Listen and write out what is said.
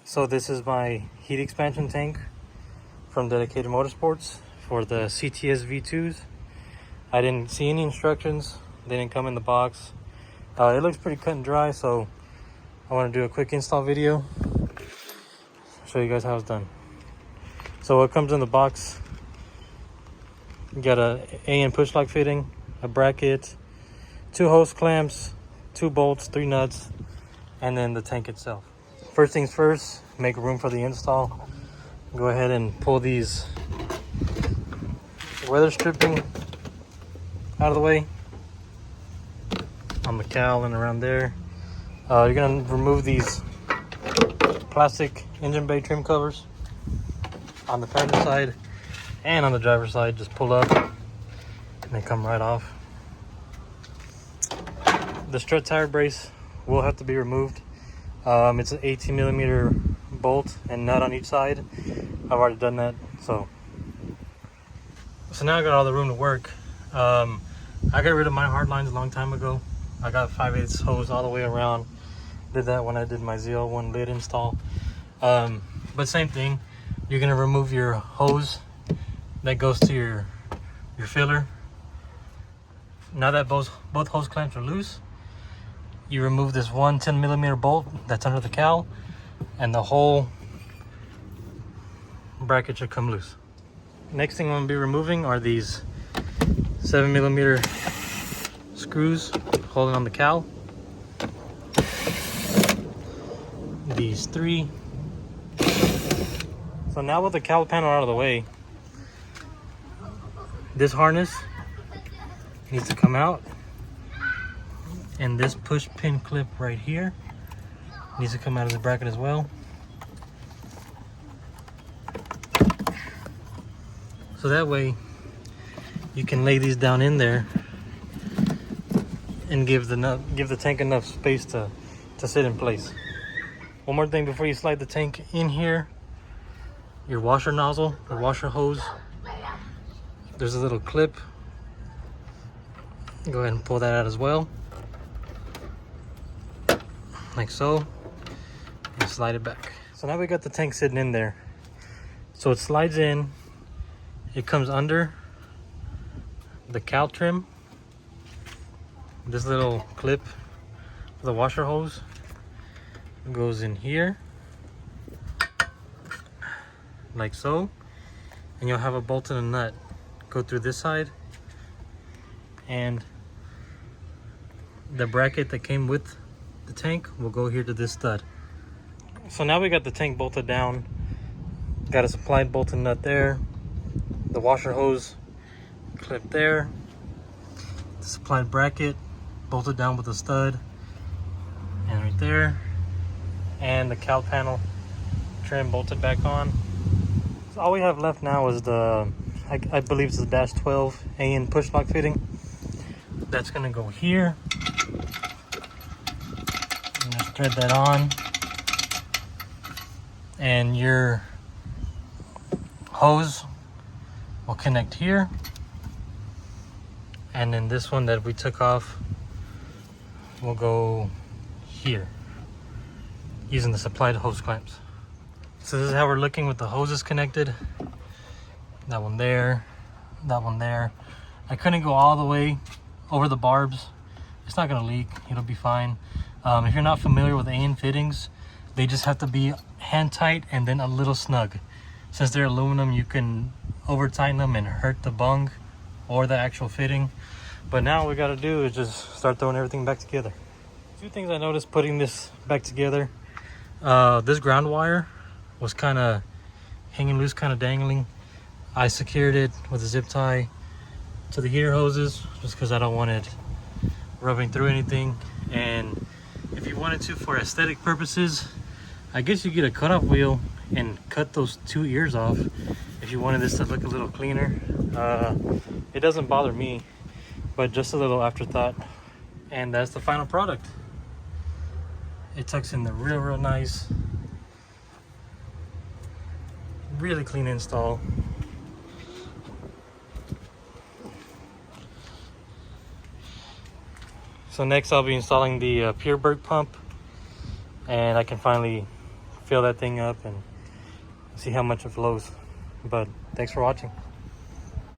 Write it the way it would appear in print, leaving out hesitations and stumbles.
So this is my heat expansion tank from Dedicated Motorsports for the CTS-V 2s. I didn't see any instructions. They didn't come in the box. It looks pretty cut and dry, so I want to do a quick install video. Show you guys how it's done. So what comes in the box, you got a AN push lock fitting, a bracket, 2 hose clamps, 2 bolts, 3 nuts, and then the tank itself. First things first, make room for the install. Go ahead and pull these weather stripping out of the way on the cowl and around there. You're gonna remove these plastic engine bay trim covers on the passenger side and on the driver's side. Just pull up and they come right off. The strut tire brace will have to be removed. It's an 18mm bolt and nut on each side. I've already done that. So now I got all the room to work. I got rid of my hard lines a long time ago. I got 5/8 hose all the way around. Did that when I did my ZL1 lid install. But same thing, you're gonna remove your hose that goes to your filler. Now that both hose clamps are loose, you remove this one 10mm bolt that's under the cowl, and the whole bracket should come loose. Next thing I'm gonna be removing are these 7mm screws holding on the cowl. These 3. So now with the cowl panel out of the way, this harness needs to come out, and this push pin clip right here needs to come out of the bracket as well. So that way you can lay these down in there and give the tank enough space to sit in place. One more thing before you slide the tank in here, your washer nozzle, the washer hose, there's a little clip. Go ahead and pull that out as well, like so, and slide it back. So now we got the tank sitting in there. So it slides in, it comes under the cowl trim, this little clip for the washer hose goes in here like so, and you'll have a bolt and a nut go through this side, and the bracket that came with the tank will go here to this stud. So now we got the tank bolted down, got a supplied bolt and nut there, the washer hose clip there, the supplied bracket bolted down with a stud, and right there, and the cowl panel trim bolted back on. So all we have left now is the, I believe it's the dash 12 AN push lock fitting. That's gonna go here. And just thread that on, and your hose will connect here, and then this one that we took off will go here using the supplied hose clamps. So this is how we're looking with the hoses connected. That one there, that one there. I couldn't go all the way over the barbs. It's not gonna leak, it'll be fine. If you're not familiar with AN fittings, they just have to be hand tight and then a little snug. Since they're aluminum, you can over tighten them and hurt the bung or the actual fitting. But now what we gotta do is just start throwing everything back together. 2 things I noticed putting this back together. This ground wire was kind of hanging loose, kind of dangling. I secured it with a zip tie to the heater hoses just because I don't want it rubbing through anything. And if you wanted to, for aesthetic purposes, I guess you get a cutoff wheel and cut those 2 ears off if you wanted this to look a little cleaner. It doesn't bother me, but just a little afterthought. And that's the final product. It tucks in the real nice, really clean install. So next I'll be installing the Pureberg pump, and I can finally fill that thing up and see how much it flows. But thanks for watching.